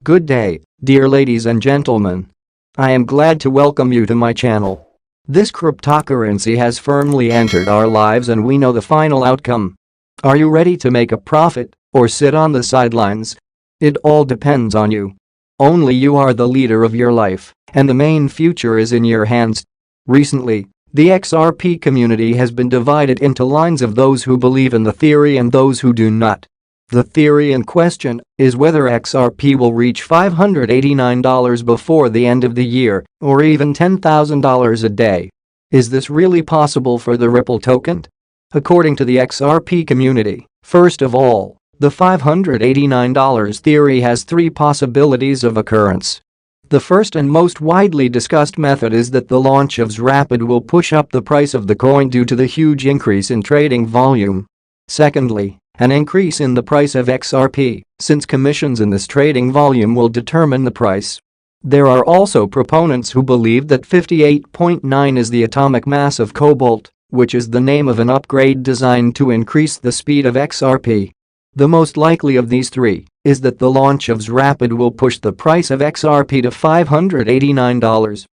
Good day, dear ladies and gentlemen. I am glad to welcome you to my channel. This cryptocurrency has firmly entered our lives and we know the final outcome. Are you ready to make a profit or sit on the sidelines? It all depends on you. Only you are the leader of your life, and the main future is in your hands. Recently, the XRP community has been divided into lines of those who believe in the theory and those who do not. The theory in question is whether XRP will reach $589 before the end of the year or even $10,000 a day. Is this really possible for the Ripple token? According to the XRP community, first of all, the $589 theory has three possibilities of occurrence. The first and most widely discussed method is that the launch of Rapid will push up the price of the coin due to the huge increase in trading volume. Secondly, an increase in the price of XRP, since commissions in this trading volume will determine the price. There are also proponents who believe that 58.9 is the atomic mass of cobalt, which is the name of an upgrade designed to increase the speed of XRP. The most likely of these three is that the launch of Rapid will push the price of XRP to $589.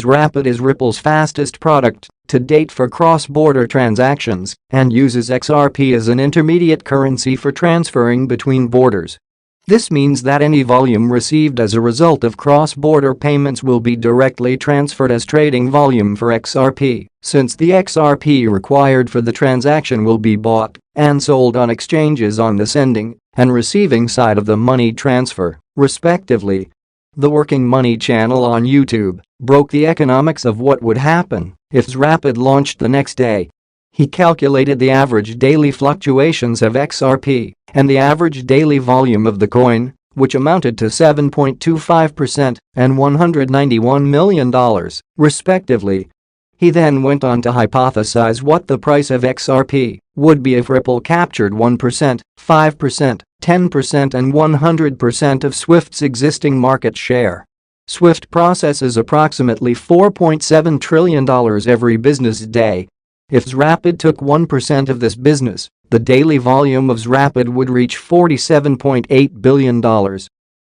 Rapid is Ripple's fastest product to date for cross-border transactions and uses XRP as an intermediate currency for transferring between borders. This means that any volume received as a result of cross-border payments will be directly transferred as trading volume for XRP, since the XRP required for the transaction will be bought and sold on exchanges on the sending and receiving side of the money transfer, respectively. The Working Money channel on YouTube broke the economics of what would happen if Rapid launched the next day. He calculated the average daily fluctuations of XRP and the average daily volume of the coin, which amounted to 7.25% and $191 million, respectively. He then went on to hypothesize what the price of XRP would be if Ripple captured 1%, 5%, 10% and 100% of Swift's existing market share. Swift processes approximately $4.7 trillion every business day. If Rapid took 1% of this business, the daily volume of Rapid would reach $47.8 billion.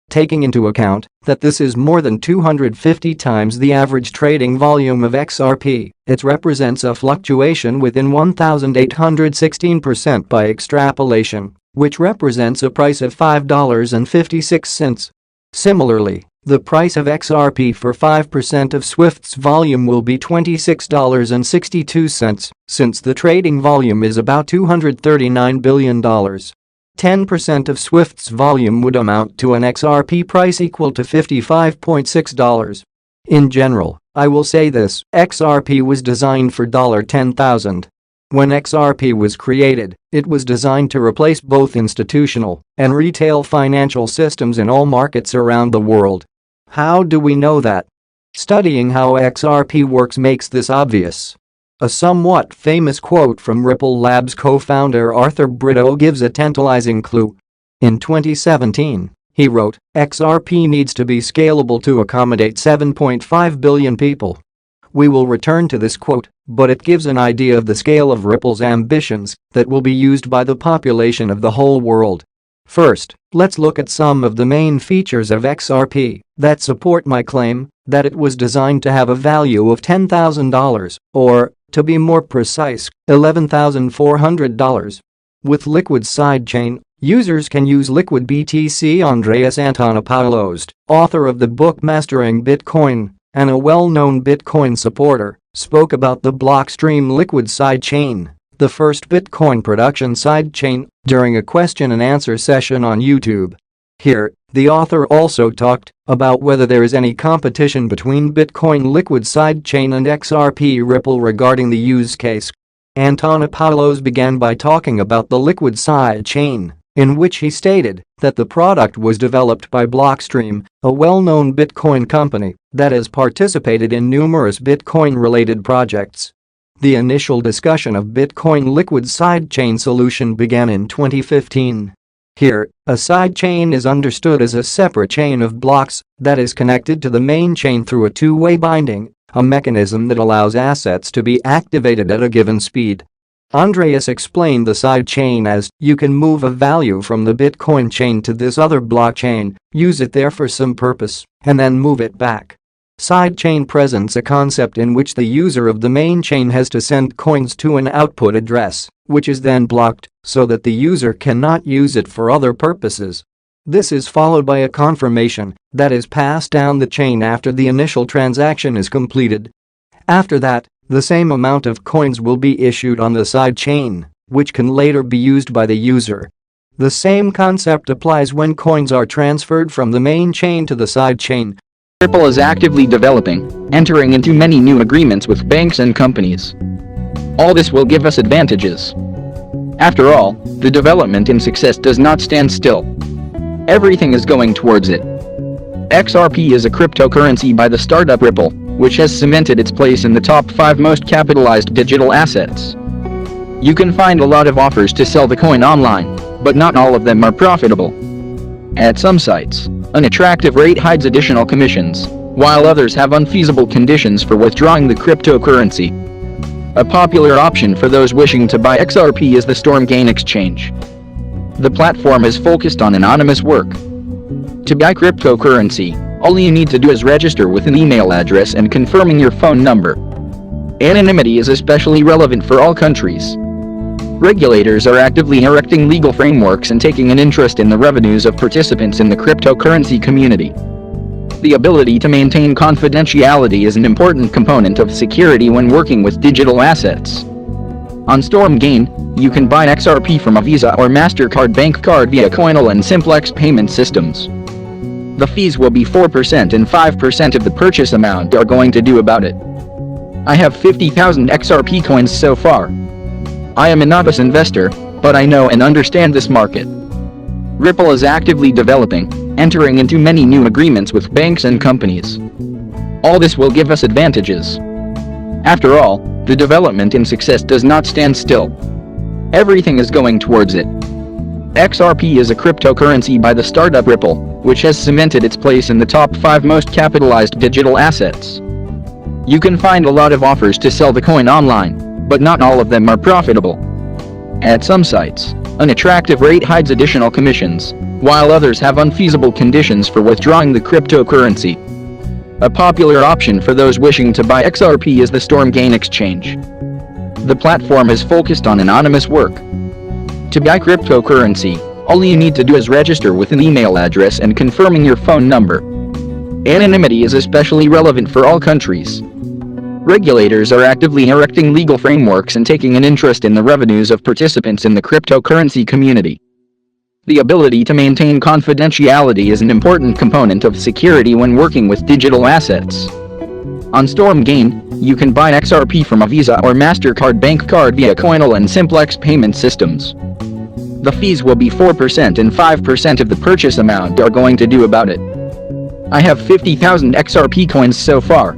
Taking into account that this is more than 250 times the average trading volume of XRP, it represents a fluctuation within 1,816% by extrapolation, which represents a price of $5.56. Similarly, the price of XRP for 5% of Swift's volume will be $26.62, since the trading volume is about $239 billion. 10% of Swift's volume would amount to an XRP price equal to $55.6. In general, I will say this, XRP was designed for $10,000. When XRP was created, it was designed to replace both institutional and retail financial systems in all markets around the world. How do we know that? Studying how XRP works makes this obvious. A somewhat famous quote from Ripple Labs co-founder Arthur Brito gives a tantalizing clue. In 2017, he wrote, XRP needs to be scalable to accommodate 7.5 billion people. We will return to this quote, but it gives an idea of the scale of Ripple's ambitions that will be used by the population of the whole world. First, let's look at some of the main features of XRP that support my claim that it was designed to have a value of $10,000, or, to be more precise, $11,400. With Liquid sidechain, users can use Liquid BTC. Andreas Antonopoulos, author of the book Mastering Bitcoin and a well-known Bitcoin supporter, spoke about the Blockstream Liquid sidechain, the first Bitcoin production sidechain, during a question-and-answer session on YouTube. Here, the author also talked about whether there is any competition between Bitcoin Liquid sidechain and XRP Ripple regarding the use case. Antonopoulos began by talking about the Liquid sidechain, in which he stated that the product was developed by Blockstream, a well-known Bitcoin company that has participated in numerous Bitcoin-related projects. The initial discussion of Bitcoin Liquid sidechain solution began in 2015. Here, a sidechain is understood as a separate chain of blocks that is connected to the main chain through a two-way binding, a mechanism that allows assets to be activated at a given speed. Andreas explained the sidechain as, you can move a value from the Bitcoin chain to this other blockchain, use it there for some purpose, and then move it back. Sidechain presents a concept in which the user of the main chain has to send coins to an output address, which is then blocked, so that the user cannot use it for other purposes. This is followed by a confirmation that is passed down the chain after the initial transaction is completed. After that, the same amount of coins will be issued on the side chain, which can later be used by the user. The same concept applies when coins are transferred from the main chain to the side chain. Ripple is actively developing, entering into many new agreements with banks and companies. All this will give us advantages. After all, the development in success does not stand still. Everything is going towards it. XRP is a cryptocurrency by the startup Ripple, which has cemented its place in the top 5 most capitalized digital assets. You can find a lot of offers to sell the coin online, but not all of them are profitable. At some sites, an attractive rate hides additional commissions, while others have unfeasible conditions for withdrawing the cryptocurrency. A popular option for those wishing to buy XRP is the Stormgain exchange. The platform is focused on anonymous work. To buy cryptocurrency, all you need to do is register with an email address and confirming your phone number. Anonymity is especially relevant for all countries. Regulators are actively erecting legal frameworks and taking an interest in the revenues of participants in the cryptocurrency community. The ability to maintain confidentiality is an important component of security when working with digital assets. On Stormgain, you can buy XRP from a Visa or MasterCard bank card via Coinal and Simplex payment systems. The fees will be 4% and 5% of the purchase amount are going to do about it. I have 50,000 XRP coins so far. I am a novice investor, but I know and understand this market. Ripple is actively developing, entering into many new agreements with banks and companies. All this will give us advantages. After all, the development in success does not stand still. Everything is going towards it. XRP is a cryptocurrency by the startup Ripple, which has cemented its place in the top 5 most capitalized digital assets. You can find a lot of offers to sell the coin online, but not all of them are profitable. At some sites, an attractive rate hides additional commissions, while others have unfeasible conditions for withdrawing the cryptocurrency. A popular option for those wishing to buy XRP is the Stormgain exchange. The platform is focused on anonymous work. To buy cryptocurrency, all you need to do is register with an email address and confirming your phone number. Anonymity is especially relevant for all countries. Regulators are actively erecting legal frameworks and taking an interest in the revenues of participants in the cryptocurrency community. The ability to maintain confidentiality is an important component of security when working with digital assets. On Stormgain, you can buy XRP from a Visa or MasterCard bank card via Coinal and Simplex payment systems. The fees will be 4% and 5% of the purchase amount are going to do about it. I have 50,000 XRP coins so far.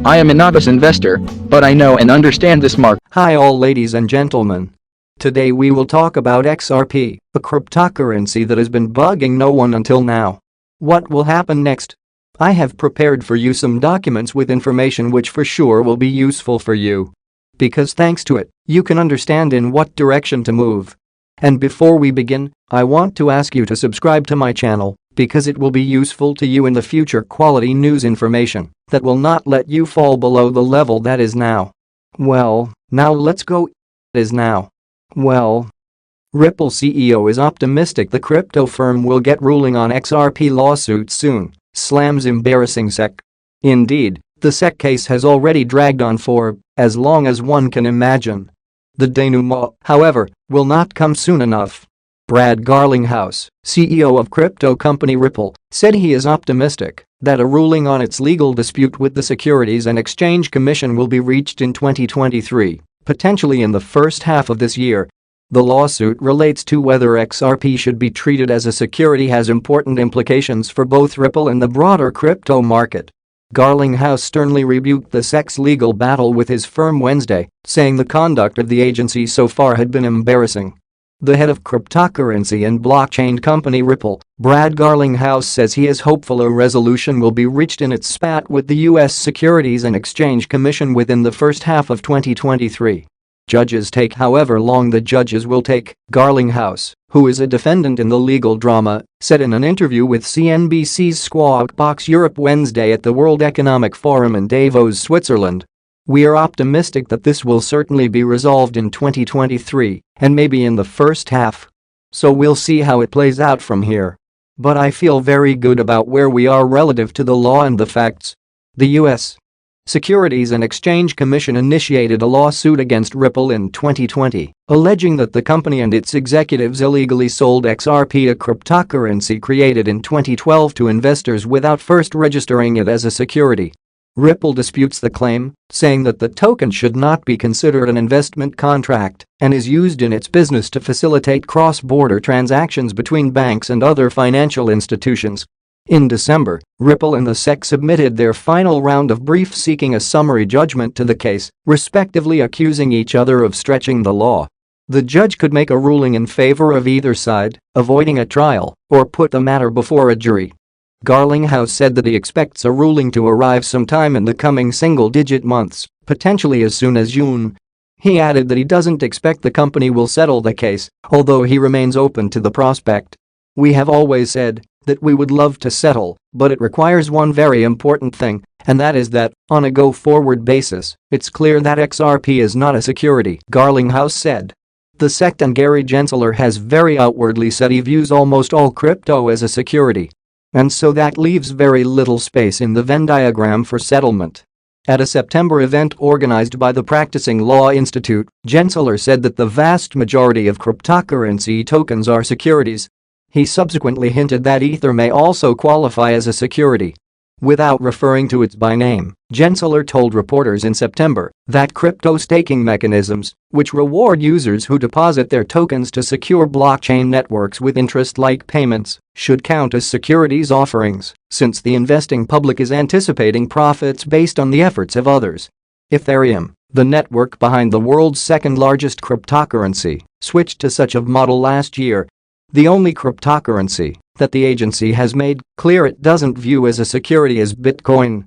I am a novice investor, but I know and understand this market. Hi all ladies and gentlemen. Today we will talk about XRP, a cryptocurrency that has been bugging no one until now. What will happen next? I have prepared for you some documents with information which for sure will be useful for you. Because thanks to it, you can understand in what direction to move. And before we begin, I want to ask you to subscribe to my channel, because it will be useful to you in the future quality news information that will not let you fall below the level that is now. Well, now let's go. Is now. Well, Ripple CEO is optimistic the crypto firm will get ruling on XRP lawsuit soon, slams embarrassing SEC. Indeed, the SEC case has already dragged on for as long as one can imagine. The denouement, however, will not come soon enough. Brad Garlinghouse, CEO of crypto company Ripple, said he is optimistic that a ruling on its legal dispute with the Securities and Exchange Commission will be reached in 2023, potentially in the first half of this year. The lawsuit relates to whether XRP should be treated as a security, has important implications for both Ripple and the broader crypto market. Garlinghouse sternly rebuked the SEC's legal battle with his firm Wednesday, saying the conduct of the agency so far had been embarrassing. The head of cryptocurrency and blockchain company Ripple, Brad Garlinghouse, says he is hopeful a resolution will be reached in its spat with the U.S. Securities and Exchange Commission within the first half of 2023. Judges take however long the judges will take, Garlinghouse, who is a defendant in the legal drama, said in an interview with CNBC's Squawk Box Europe Wednesday at the World Economic Forum in Davos, Switzerland. "We are optimistic that this will certainly be resolved in 2023 and maybe in the first half. So we'll see how it plays out from here. But I feel very good about where we are relative to the law and the facts." The U.S. Securities and Exchange Commission initiated a lawsuit against Ripple in 2020, alleging that the company and its executives illegally sold XRP, a cryptocurrency created in 2012, to investors without first registering it as a security. Ripple disputes the claim, saying that the token should not be considered an investment contract and is used in its business to facilitate cross-border transactions between banks and other financial institutions. In December, Ripple and the SEC submitted their final round of briefs seeking a summary judgment to the case, respectively accusing each other of stretching the law. The judge could make a ruling in favor of either side, avoiding a trial, or put the matter before a jury. Garlinghouse said that he expects a ruling to arrive sometime in the coming single-digit months, potentially as soon as June. He added that he doesn't expect the company will settle the case, although he remains open to the prospect. "We have always said that we would love to settle, but it requires one very important thing, and that is that, on a go-forward basis, it's clear that XRP is not a security," Garlinghouse said. The SEC and Gary Gensler has very outwardly said he views almost all crypto as a security. And so that leaves very little space in the Venn diagram for settlement. At a September event organized by the Practicing Law Institute, Gensler said that the vast majority of cryptocurrency tokens are securities. He subsequently hinted that Ether may also qualify as a security. Without referring to it by name, Gensler told reporters in September that crypto staking mechanisms, which reward users who deposit their tokens to secure blockchain networks with interest-like payments, should count as securities offerings, since the investing public is anticipating profits based on the efforts of others. Ethereum, the network behind the world's second-largest cryptocurrency, switched to such a model last year. The only cryptocurrency that the agency has made clear it doesn't view as a security is Bitcoin.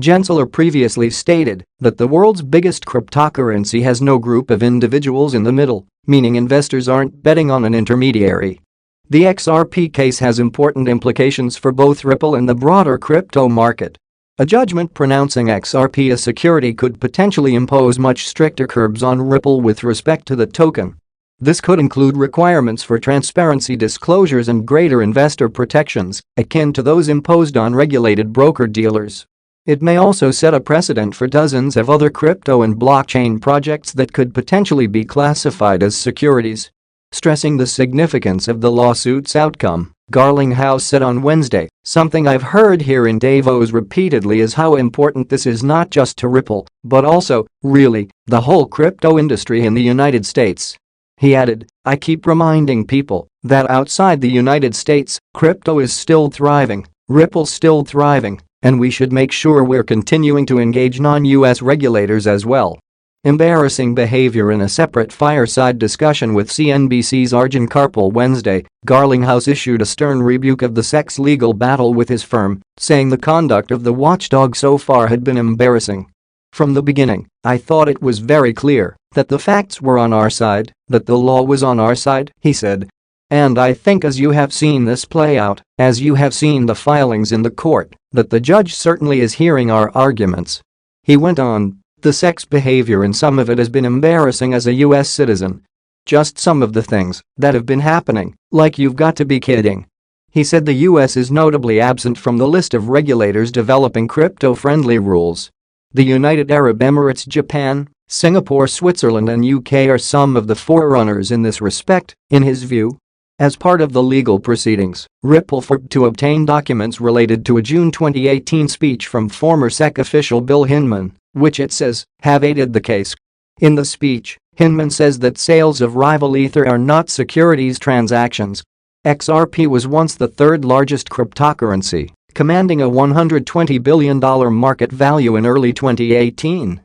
Gensler previously stated that the world's biggest cryptocurrency has no group of individuals in the middle, meaning investors aren't betting on an intermediary. The XRP case has important implications for both Ripple and the broader crypto market. A judgment pronouncing XRP a security could potentially impose much stricter curbs on Ripple with respect to the token. This could include requirements for transparency disclosures and greater investor protections, akin to those imposed on regulated broker-dealers. It may also set a precedent for dozens of other crypto and blockchain projects that could potentially be classified as securities. Stressing the significance of the lawsuit's outcome, Garlinghouse said on Wednesday, "Something I've heard here in Davos repeatedly is how important this is not just to Ripple, but also, really, the whole crypto industry in the United States." He added, "I keep reminding people that outside the United States, crypto is still thriving, Ripple's still thriving, and we should make sure we're continuing to engage non-US regulators as well." Embarrassing behavior. In a separate fireside discussion with CNBC's Arjun Karpal Wednesday, Garlinghouse issued a stern rebuke of the SEC's legal battle with his firm, saying the conduct of the watchdog so far had been embarrassing. "From the beginning, I thought it was very clear that the facts were on our side, that the law was on our side," he said. "And I think as you have seen this play out, as you have seen the filings in the court, that the judge certainly is hearing our arguments." He went on, "The SEC's behavior and some of it has been embarrassing as a US citizen. Just some of the things that have been happening, like you've got to be kidding." He said the US is notably absent from the list of regulators developing crypto-friendly rules. The United Arab Emirates, Japan, Singapore, Switzerland and UK are some of the forerunners in this respect, in his view. As part of the legal proceedings, Ripple filed to obtain documents related to a June 2018 speech from former SEC official Bill Hinman, which it says have aided the case. In the speech, Hinman says that sales of rival Ether are not securities transactions. XRP was once the third largest cryptocurrency, commanding a $120 billion market value in early 2018.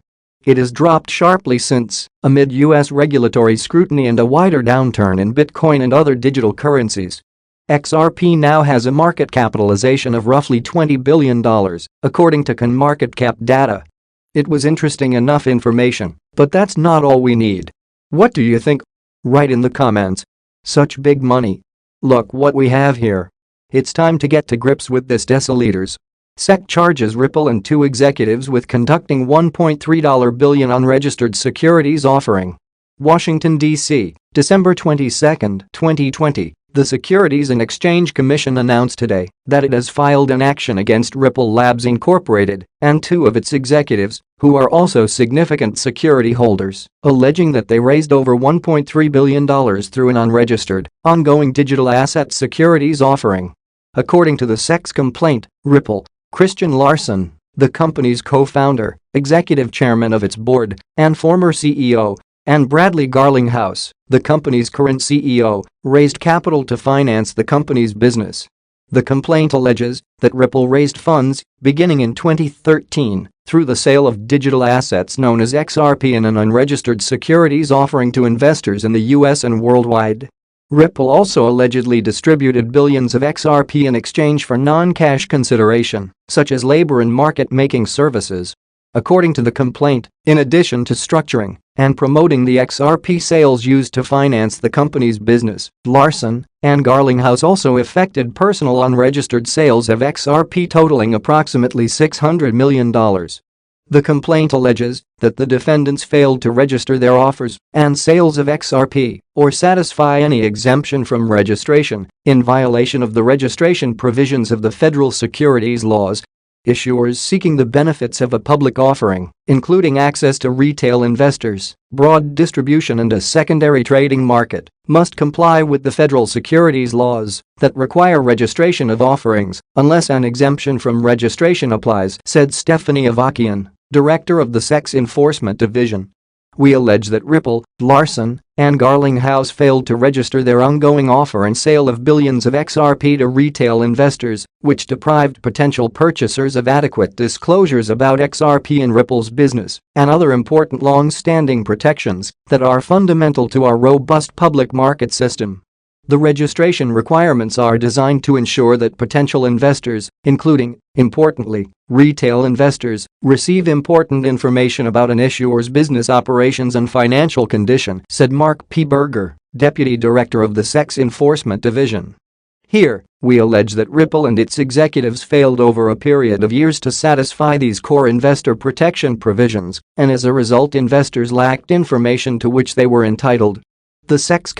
It has dropped sharply since, amid US regulatory scrutiny and a wider downturn in Bitcoin and other digital currencies. XRP now has a market capitalization of roughly $20 billion, according to CoinMarketCap data. It was interesting enough information, but that's not all we need, What do you think? Write in the comments. Such big money. Look what we have here. It's time to get to grips with this, deciliters. SEC charges Ripple and two executives with conducting $1.3 billion unregistered securities offering. Washington, D.C., December 22, 2020. The Securities and Exchange Commission announced today that it has filed an action against Ripple Labs Incorporated and two of its executives, who are also significant security holders, alleging that they raised over $1.3 billion through an unregistered, ongoing digital asset securities offering. According to the SEC's complaint, Ripple, Christian Larson, the company's co-founder, executive chairman of its board, and former CEO, and Bradley Garlinghouse, the company's current CEO, raised capital to finance the company's business. The complaint alleges that Ripple raised funds, beginning in 2013, through the sale of digital assets known as XRP in an unregistered securities offering to investors in the US and worldwide. Ripple also allegedly distributed billions of XRP in exchange for non-cash consideration, such as labor and market-making services. According to the complaint, in addition to structuring and promoting the XRP sales used to finance the company's business, Larson and Garlinghouse also effected personal unregistered sales of XRP totaling approximately $600 million. The complaint alleges that the defendants failed to register their offers and sales of XRP or satisfy any exemption from registration, in violation of the registration provisions of the federal securities laws. Issuers seeking the benefits of a public offering, including access to retail investors, broad distribution and a secondary trading market, must comply with the federal securities laws that require registration of offerings unless an exemption from registration applies, said Stephanie Avakian, director of the SEC's Enforcement Division. We allege that Ripple, Larson, and Garlinghouse failed to register their ongoing offer and sale of billions of XRP to retail investors, which deprived potential purchasers of adequate disclosures about XRP and Ripple's business and other important long-standing protections that are fundamental to our robust public market system. The registration requirements are designed to ensure that potential investors, including, importantly, retail investors, receive important information about an issuer's business operations and financial condition, said Mark P. Berger, deputy director of the SEC's Enforcement Division. Here, we allege that Ripple and its executives failed over a period of years to satisfy these core investor protection provisions, and as a result investors lacked information to which they were entitled. The SEC's